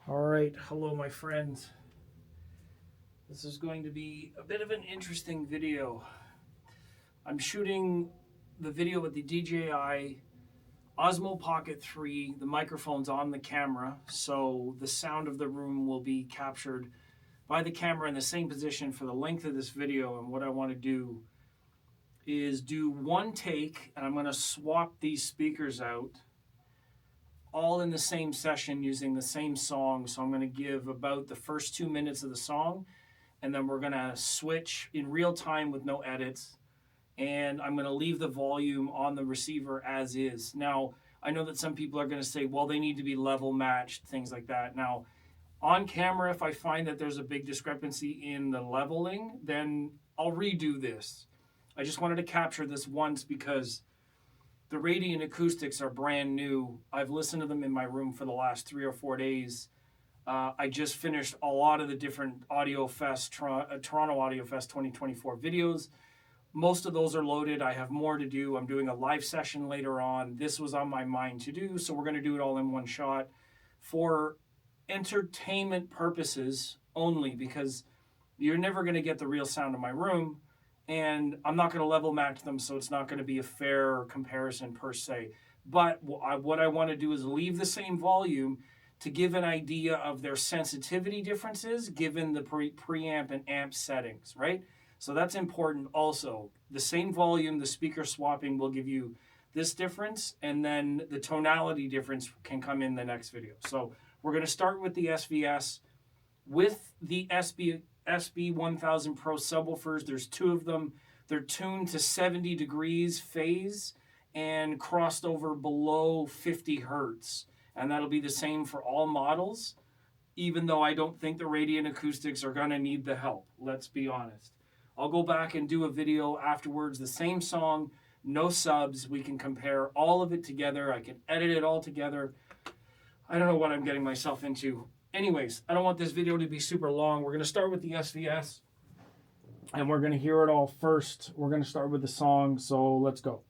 All right, hello my friends. This is going to be a bit of an interesting video. I'm shooting the video with the DJI Osmo Pocket 3. The microphone's on the camera, so the sound of the room will be captured by the camera in the same position for the length of this video. And what I want to do is do one take, and I'm going to swap these speakers out all in the same session using the same song. So I'm going to give about the first 2 minutes of the song, and then we're going to switch in real time with no edits, and I'm going to leave the volume on the receiver as is. Now, I know that some people are going to say, well, they need to be level matched, things like that. Now, on camera, if I find that there's a big discrepancy in the leveling, then I'll redo this. I just wanted to capture this once because the Radiant Acoustics are brand new. I've listened to them in my room for the last 3 or 4 days. I just finished a lot of the different Audio Fest, Toronto Audio Fest 2024 videos. Most of those are loaded. I have more to do. I'm doing a live session later on. This was on my mind to do, so we're going to do it all in one shot for entertainment purposes only, because you're never going to get the real sound of my room, and I'm not going to level match them, so it's not going to be a fair comparison per se. But what I want to do is leave the same volume to give an idea of their sensitivity differences given the preamp and amp settings, right? So that's important also. The same volume, the speaker swapping will give you this difference, and then the tonality difference can come in the next video. So we're going to start with the SVS with the SB1000 Pro subwoofers. There's 2 of them. They're tuned to 70 degrees phase and crossed over below 50 hertz. And that'll be the same for all models, even though I don't think the Radiant Acoustics are going to need the help. Let's be honest. I'll go back and do a video afterwards, the same song, no subs. We can compare all of it together. I can edit it all together. I don't know what I'm getting myself into. Anyways, I don't want this video to be super long. We're going to start with the SVS, and we're going to hear it all first. We're going to start with the song, so let's go.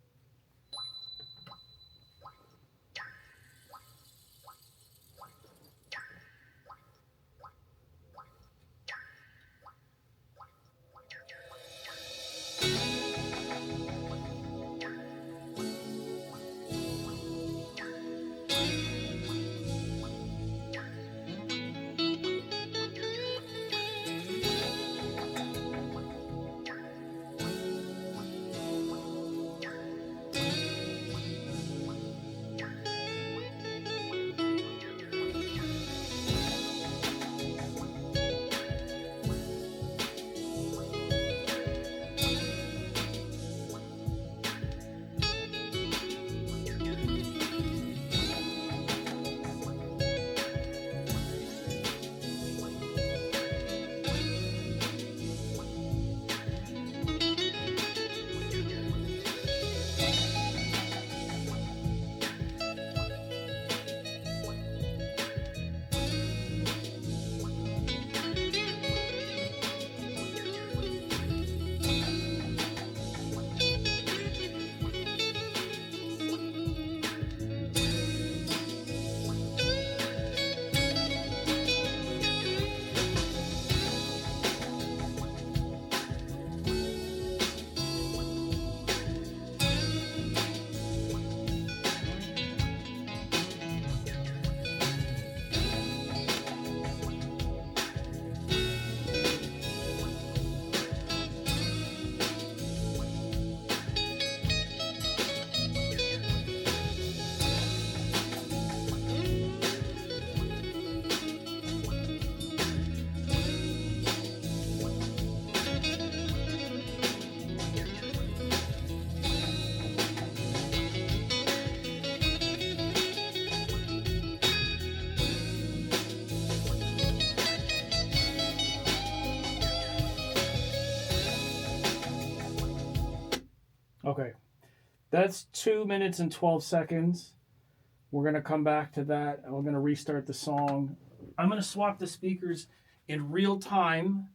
Okay, that's 2 minutes and 12 seconds. We're going to come back to that, and we're going to restart the song. I'm going to swap the speakers in real time,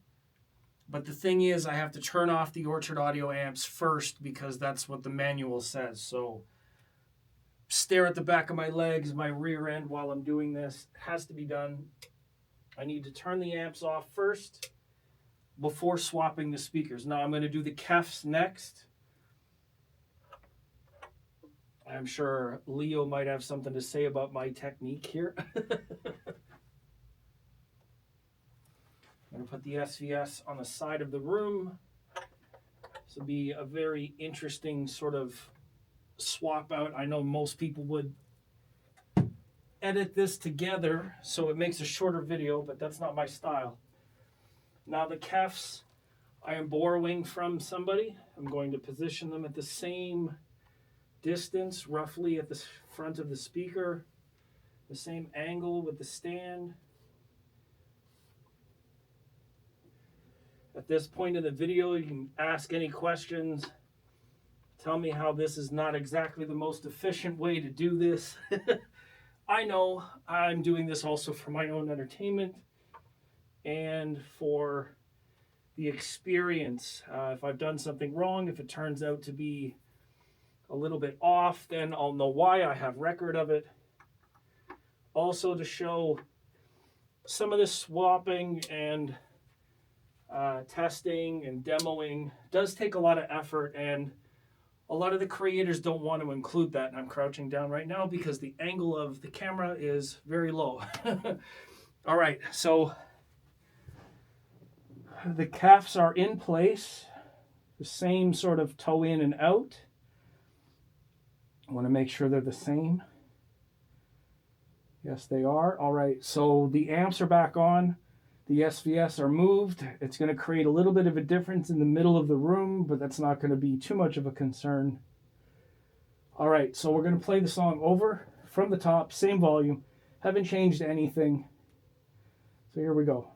but the thing is I have to turn off the Orchard Audio amps first because that's what the manual says. So stare at the back of my legs, my rear end while I'm doing this. It has to be done. I need to turn the amps off first before swapping the speakers. Now I'm going to do the KEFs next. I'm sure Leo might have something to say about my technique here. I'm going to put the SVS on the side of the room. This will be a very interesting sort of swap out. I know most people would edit this together so it makes a shorter video, but that's not my style. Now the KEFs I am borrowing from somebody. I'm going to position them at the same distance, roughly at the front of the speaker, the same angle with the stand. At this point in the video, you can ask any questions. Tell me how this is not exactly the most efficient way to do this. I know I'm doing this also for my own entertainment and for the experience. If I've done something wrong, if it turns out to be a little bit off, then I'll know why. I have record of it. Also to show some of this swapping and testing and demoing does take a lot of effort, and a lot of the creators don't want to include that. And I'm crouching down right now because the angle of the camera is very low. All right, so the KEFs are in place, the same sort of toe in and out. I want to make sure they're the same. Yes, they are. All right, so the amps are back on. The SVS are moved. It's going to create a little bit of a difference in the middle of the room, but that's not going to be too much of a concern. All right, so we're going to play the song over from the top, same volume. Haven't changed anything. So here we go.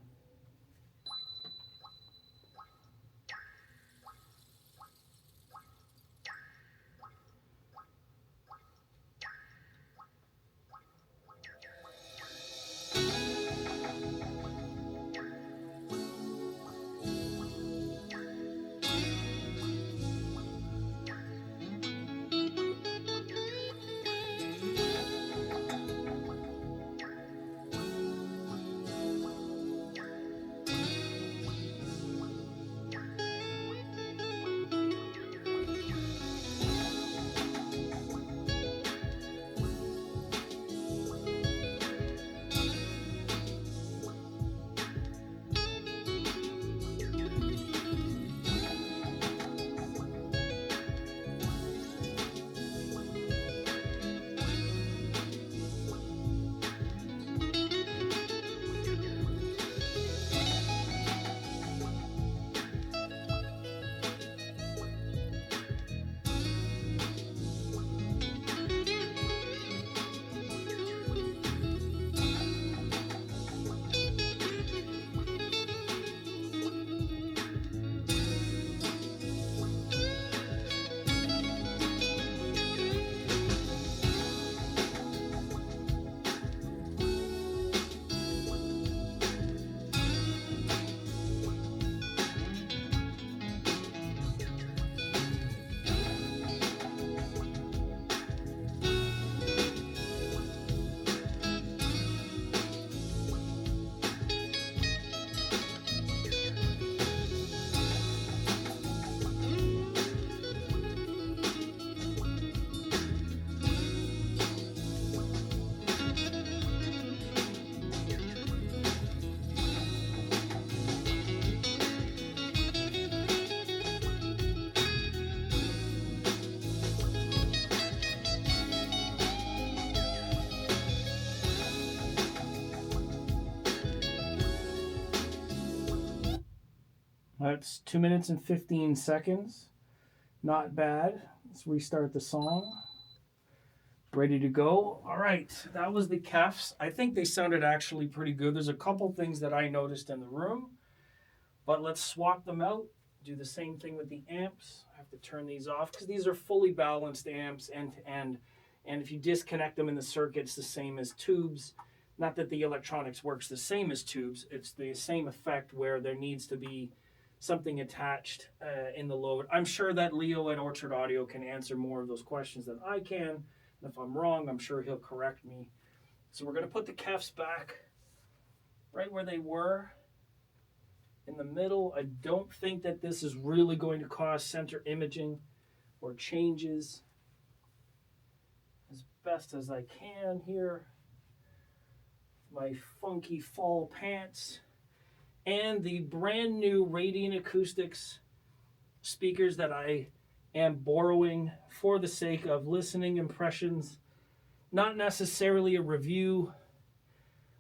That's 2 minutes and 15 seconds. Not bad. Let's restart the song. Ready to go. All right, that was the KEFs. I think they sounded actually pretty good. There's a couple things that I noticed in the room, but let's swap them out. Do the same thing with the amps. I have to turn these off because these are fully balanced amps end to end. And if you disconnect them in the circuit, it's the same as tubes. Not that the electronics works the same as tubes. It's the same effect where there needs to be something attached in the load. I'm sure that Leo at Orchard Audio can answer more of those questions than I can. If I'm wrong, I'm sure he'll correct me. So we're going to put the KEFs back right where they were in the middle. I don't think that this is really going to cause center imaging or changes. As best as I can here. My funky fall pants and the brand new Radiant Acoustics speakers that I am borrowing for the sake of listening impressions, not necessarily a review,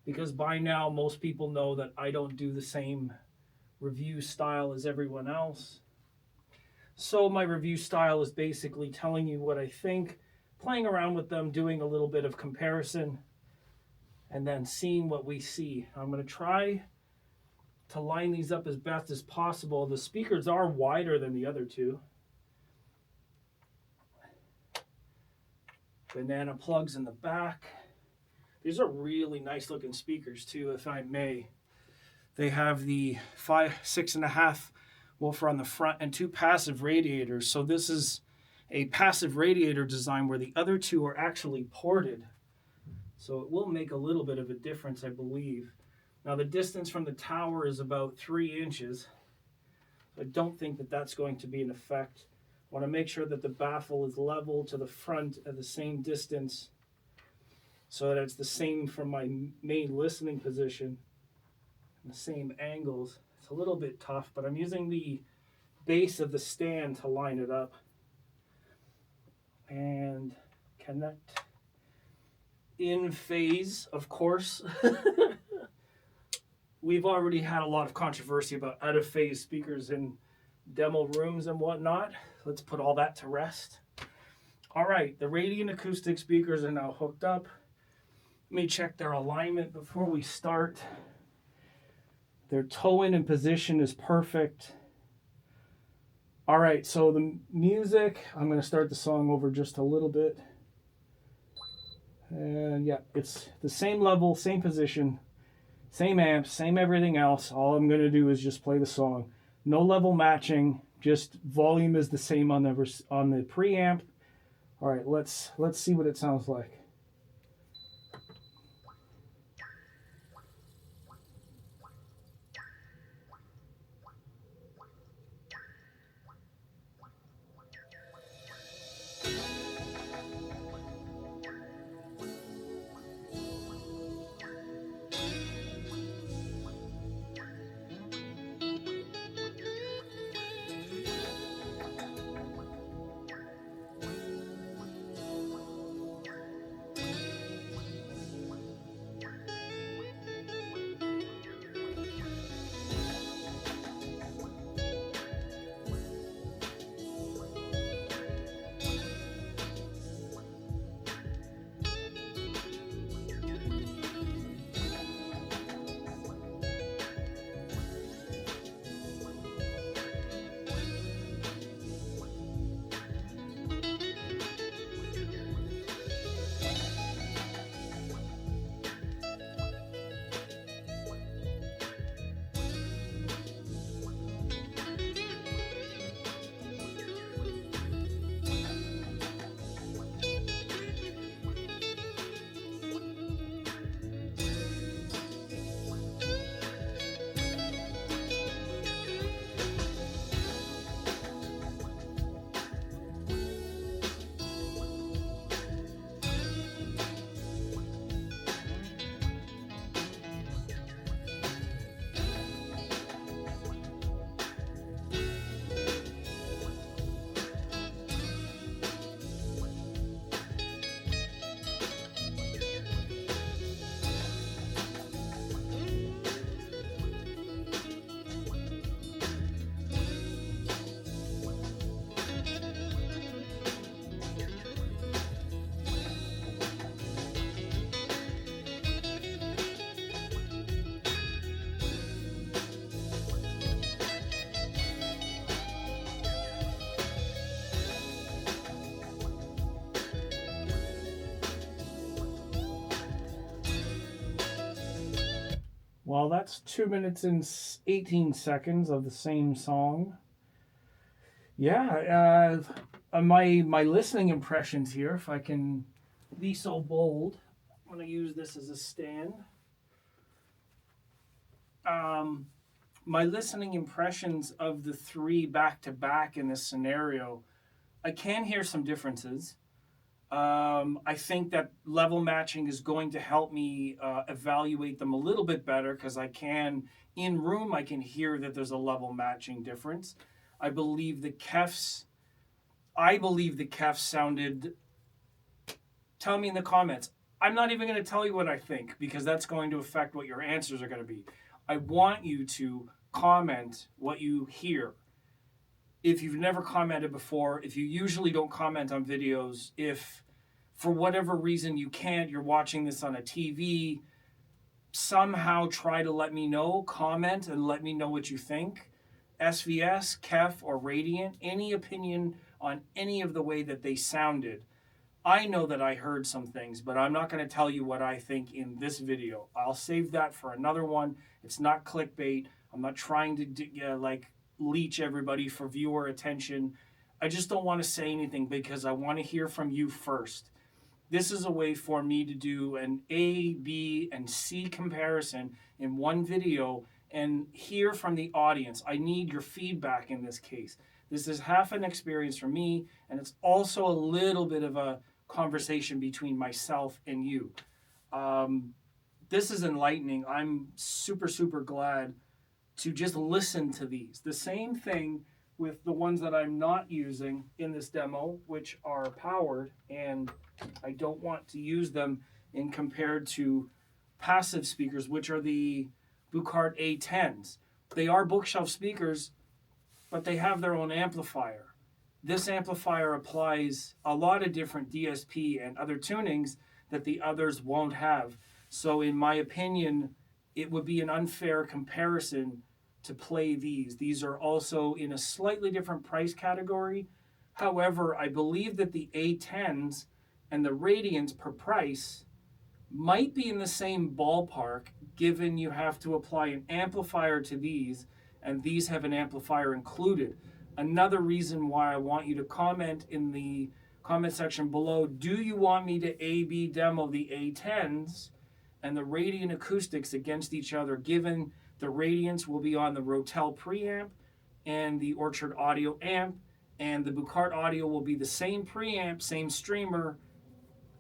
because by now most people know that I don't do the same review style as everyone else. So my review style is basically telling you what I think, playing around with them, doing a little bit of comparison, and then seeing what we see. I'm going to try to line these up as best as possible. The speakers are wider than the other two. Banana plugs in the back. These are really nice looking speakers too, if I may. They have the 6.5 woofer on the front and 2 passive radiators. So this is a passive radiator design where the other 2 are actually ported. So it will make a little bit of a difference, I believe. Now the distance from the tower is about 3 inches. I don't think that that's going to be an effect. I want to make sure that the baffle is level to the front at the same distance so that it's the same from my main listening position, the same angles. It's a little bit tough, but I'm using the base of the stand to line it up. And connect in phase, of course. We've already had a lot of controversy about out of phase speakers in demo rooms and whatnot. Let's put all that to rest. All right, the Radiant acoustic speakers are now hooked up. Let me check their alignment before we start. Their toe in and position is perfect. All right, so the music, I'm going to start the song over just a little bit. And yeah, it's the same level, same position, same amps, same everything else. All I'm going to do is just play the song. No level matching, just volume is the same on the preamp. All right, let's see what it sounds like. Well, that's 2 minutes and 18 seconds of the same song. Yeah, my listening impressions here, if I can be so bold. I'm going to use this as a stand. My listening impressions of the three back to back in this scenario, I can hear some differences. I think that level matching is going to help me evaluate them a little bit better, because I can, in room, I can hear that there's a level matching difference. I believe the KEFs sounded, tell me in the comments. I'm not even going to tell you what I think, because that's going to affect what your answers are going to be. I want you to comment what you hear. If you've never commented before, if you usually don't comment on videos, if for whatever reason you can't, you're watching this on a TV, somehow try to let me know, comment and let me know what you think. SVS, KEF or Radiant, any opinion on any of the way that they sounded. I know that I heard some things, but I'm not going to tell you what I think in this video. I'll save that for another one. It's not clickbait. I'm not trying to leech everybody for viewer attention. I just don't want to say anything because I want to hear from you first. This is a way for me to do an A, B, and C comparison in one video and hear from the audience. I need your feedback in this case. This is half an experience for me, and it's also a little bit of a conversation between myself and you. This is enlightening. I'm super, super glad to just listen to these. The same thing with the ones that I'm not using in this demo, which are powered, and I don't want to use them in compared to passive speakers, which are the Bucart A10s. They are bookshelf speakers, but they have their own amplifier. This amplifier applies a lot of different DSP and other tunings that the others won't have. So in my opinion, it would be an unfair comparison to play these. These are also in a slightly different price category. However, I believe that the A10s and the Radiants per price might be in the same ballpark, given you have to apply an amplifier to these, and these have an amplifier included. Another reason why I want you to comment in the comment section below, do you want me to A/B demo the A10s and the Radiant Acoustics against each other, given the Radiants will be on the Rotel preamp and the Orchard Audio amp, and the Bucart Audio will be the same preamp, same streamer,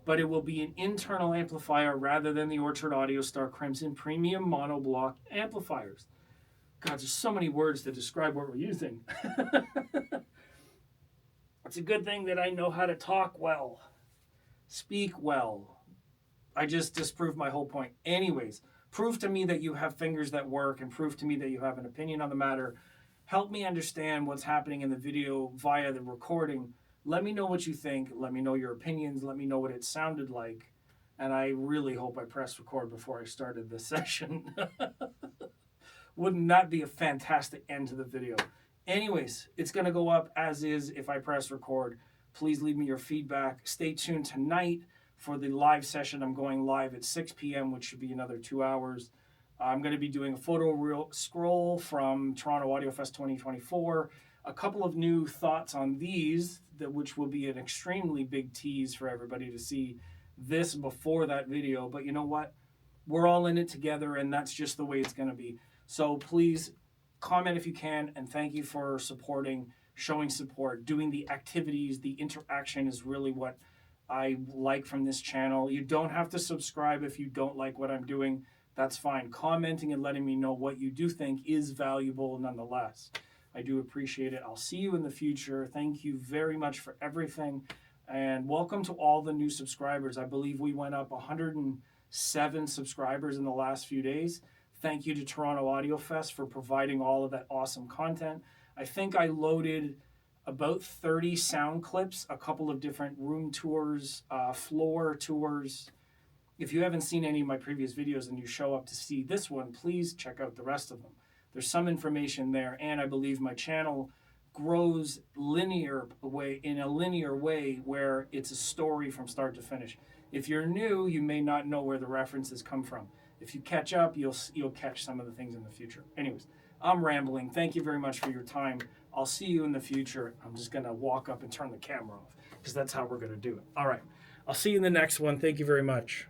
but it will be an internal amplifier rather than the Orchard Audio Star Crimson premium monoblock amplifiers. God, there's so many words to describe what we're using. It's a good thing that I know how to talk well, speak well. I just disproved my whole point. Anyways, prove to me that you have fingers that work, and prove to me that you have an opinion on the matter. Help me understand what's happening in the video via the recording. Let me know what you think. Let me know your opinions. Let me know what it sounded like. And I really hope I pressed record before I started this session. Wouldn't that be a fantastic end to the video? Anyways, it's going to go up as is if I press record. Please leave me your feedback. Stay tuned tonight for the live session. I'm going live at 6 p.m., which should be another 2 hours. I'm going to be doing a photo reel scroll from Toronto Audio Fest 2024. A couple of new thoughts on these, which will be an extremely big tease for everybody to see this before that video. But you know what? We're all in it together, and that's just the way it's going to be. So please comment if you can, and thank you for supporting, showing support, doing the activities. The interaction is really what I like from this channel. You don't have to subscribe if you don't like what I'm doing. That's fine. Commenting and letting me know what you do think is valuable nonetheless. I do appreciate it. I'll see you in the future. Thank you very much for everything. And welcome to all the new subscribers. I believe we went up 107 subscribers in the last few days. Thank you to Toronto Audio Fest for providing all of that awesome content. I think I loaded about 30 sound clips, a couple of different room tours, floor tours. If you haven't seen any of my previous videos and you show up to see this one, please check out the rest of them. There's some information there, and I believe my channel grows in a linear way where it's a story from start to finish. If you're new, you may not know where the references come from. If you catch up, you'll catch some of the things in the future. Anyways, I'm rambling. Thank you very much for your time. I'll see you in the future. I'm just going to walk up and turn the camera off because that's how we're going to do it. All right. I'll see you in the next one. Thank you very much.